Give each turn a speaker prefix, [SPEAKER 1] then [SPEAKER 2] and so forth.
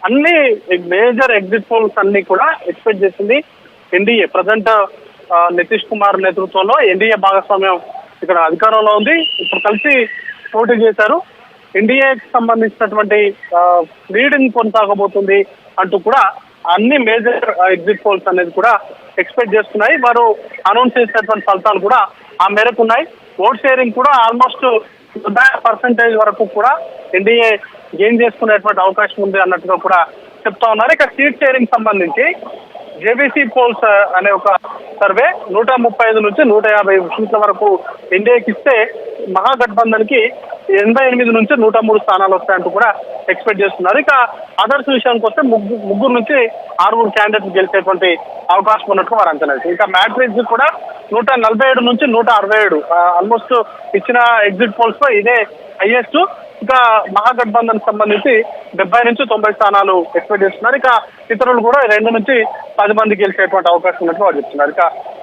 [SPEAKER 1] అన్ని major exit polls అన్ని కూడా ఎక్స్పెక్ట్ చేసింది ఎన్డీఏ. ప్రజెంట్ నితీష్ కుమార్ నేతృత్వంలో ఎన్డీఏ భాగస్వామ్యం ఇక్కడ అధికారంలో ఉంది. ఇప్పుడు కలిసి పోటీ చేశారు. ఎన్డీఏకి సంబంధించినటువంటి లీడింగ్ కొనసాగబోతుంది అంటూ కూడా అన్ని మేజర్ ఎగ్జిట్ పోల్స్ అనేది కూడా ఎక్స్పెక్ట్ చేస్తున్నాయి. వారు అనౌన్స్ చేసినటువంటి ఫలితాలు కూడా ఆ మేరకు ఉన్నాయి. ఓట్ షేరింగ్ కూడా ఆల్మోస్ట్ 90% వరకు కూడా ఎన్డీఏ గెయిన్ చేసుకునేటువంటి అవకాశం ఉంది అన్నట్టుగా కూడా చెప్తా ఉన్నారు. ఇక సీట్ షేరింగ్ సంబంధించి జేబీసీ పోల్స్ అనే ఒక సర్వే 135 నుంచి 150 సీట్ల వరకు ఎన్డీఏకి ఇస్తే మహాగఠబంధన్ కి 88 నుంచి 103 స్థానాలు వస్తాయంటూ కూడా ఎక్స్పెక్ట్ చేస్తున్నారు. ఇక అదర్స్ విషయానికి వస్తే ముగ్గురు నుంచి 6 క్యాండిడేట్స్ గెలిచేటువంటి అవకాశం ఉన్నట్టు వారు అంచనా వేశారు. ఇక మ్యాట్రిక్స్ కూడా 147 నుంచి 167 ఆల్మోస్ట్ ఇచ్చిన ఎగ్జిట్ పోల్స్ లో ఇదే హైయెస్ట్. ఇక మహాగఠబంధన్ సంబంధించి 70 నుంచి 90 స్థానాలు ఎక్స్పెక్ట్ చేస్తున్నారు. ఇక ఇతరులు కూడా 2 నుంచి 10 మంది గెలిచేటువంటి అవకాశం ఉన్నట్లు వారు చెప్తున్నారు. ఇక